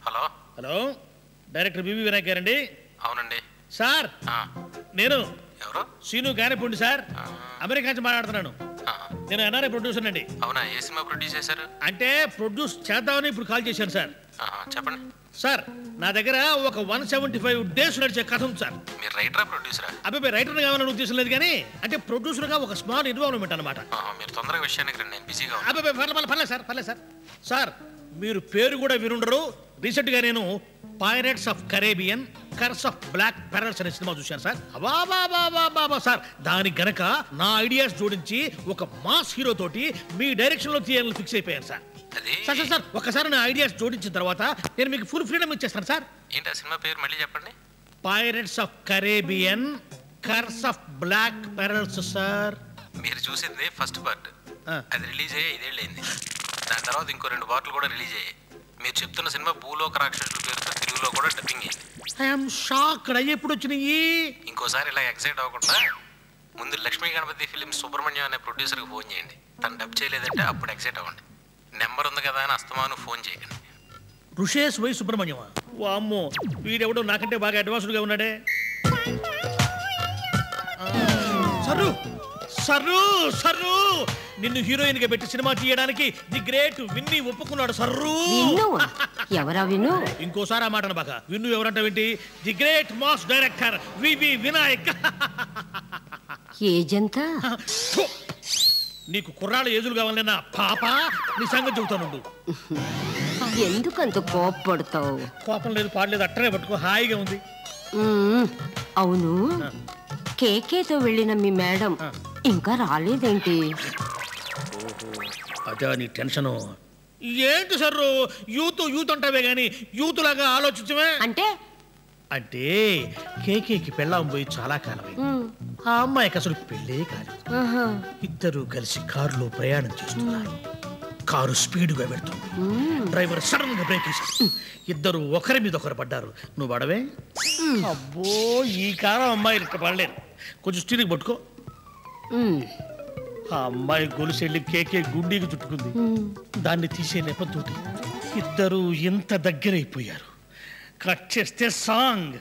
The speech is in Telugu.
Hello hello director BV Vinayak గారండి? అవునండి సార్ నేను ఎవరు? సీను గానేపూడి సార్, అమెరికా నుంచి మాట్లాడుతున్నాను. నేను ఎన్ఆర్ఐ ప్రొడ్యూసర్ అండి. అవునా, ఏ సినిమా ప్రొడ్యూస్ చేశారు? అంటే ప్రొడ్యూస్ చేద్దామని ఇప్పుడు కాల్ చేశాను సార్. చెప్పండి సార్, నా దగ్గర ఒక 175 డేస్ నడిచే కథ ఉంది సార్. మీరు రైటరా ప్రొడ్యూసరా? అబ్బాయి రైటర్ కావాలని ఉద్దేశం లేదు కానీ అంటే ప్రొడ్యూసర్గా ఒక స్మాల్ ఇన్వాల్వ్మెంట్ అనమాట. మీరు తొందరగా విషయానికి రండి, నేను బిజీగా ఉన్నాను. అబ్బాయి పర్లేదు సార్. సార్, మీరు పేరు కూడా వినుండరు. రీసెంట్ గా నేను pirates of Caribbean curse of black pearls అనే సినిమా చూశాను సార్. బాబా సార్, దానికి గనక నా ఐడియాస్ జోడించి ఒక మాస్ హీరో తోటి మీ డైరెక్షన్ లో తీయాలని ఫిక్స్ అయిపోయాను సార్. సార్ ఒకసారి నా ఐడియాస్ జోడించిన తర్వాత నేను మీకు ఫుల్ ఫ్రీడమ్ ఇచ్చేస్తాను సార్. ఏంటి ఆ సినిమా పేరు మళ్ళీ చెప్పండి? Pirates of Caribbean curse of black pearls sir. మీరు చూసింది ఫస్ట్ పార్ట్, అది రిలీజ్ అయ్యి 5 ఏళ్ళు అయింది. దాని తర్వాత ఇంకో 2 పార్ట్లు కూడా రిలీజ్ అయ్యాయి. మీరు చెప్తున్న సినిమా భూలోక రాక్షసుల పేరుతో తెలుగులో కూడా డబ్బింగ్ అయింది. I'm shocked. ఎప్పుడు వచ్చినాయి? ఇంకోసారి ఇలా ఎక్సైట్ అవ్వకుండా ముందు లక్ష్మీ గణపతి ఫిలిం సుబ్రహ్మణ్యం అనే ప్రొడ్యూసర్కి ఫోన్ చేయండి. తను డబ్ చేయలేదంటే అప్పుడు ఎక్సైట్ అవ్వండి. నెంబర్ ఉంది కదా అని అస్తమాను ఫోన్ చేయకండి. ఋషేష్ వై సుబ్రహ్మణ్యం? వామ్మో, వీడెవడో నాకంటే బాగా అడ్వాన్స్డ్గా ఉన్నాడే. సర్రు నిన్ను హీరోయిన్ గా పెట్టి సినిమా తీయడానికి ది గ్రేట్ విన్ని ఒప్పుకున్నాడు. సర్రు ఎవరా విను? ఇంకోసారి ఆ మాటను బాగా విన్ను ఎవరంటావేంటి? ది గ్రేట్ మాస్ డైరెక్టర్ వివి వినాయక్. ఏజంతా నీకు కుర్రాళ్ళ ఏజులు కావాలన్నా పాప, నీ సంగతి చెబుతానుండు. ఎందుకంత కోపపడతావు? కోపం లేదు, పాడలేదు, అట్టనే పట్టుకో, హాయిగా ఉంది. అవును, కేకేతో వెళ్ళిన మీ మేడం ఇంకా రాలేదేంటి? అదే నీ టెన్షను. ఏంటి సర్రు యూత్ అంటావే గాని యూత్ లాగా ఆలోచించమే. అంటే కేకేకి పెళ్ళాం పోయి చాలా కాలమై ఆ అమ్మాయికి అసలు పెళ్ళే కాలేదు. ఇద్దరు కలిసి కారులో ప్రయాణం చేస్తున్నారు. కారు స్పీడ్గా వెళ్తుంది. డ్రైవర్ సడన్ గా బ్రేక్ వేశాడు. ఇద్దరు ఒకరి మీద ఒకరు పడ్డారు. నువ్వు పడవే? అబ్బో, ఈ కారం అమ్మాయి ఇట్లా పడలేరు. కొంచెం స్టీరింగ్ పట్టుకో. ఆ అమ్మాయి గొలుసెళ్ళి కేకే గుండీకి చుట్టుకుంది. దాన్ని తీసే నెపంతో ఇద్దరు ఎంత దగ్గరైపోయారు. కట్ చేస్తే సాంగ్.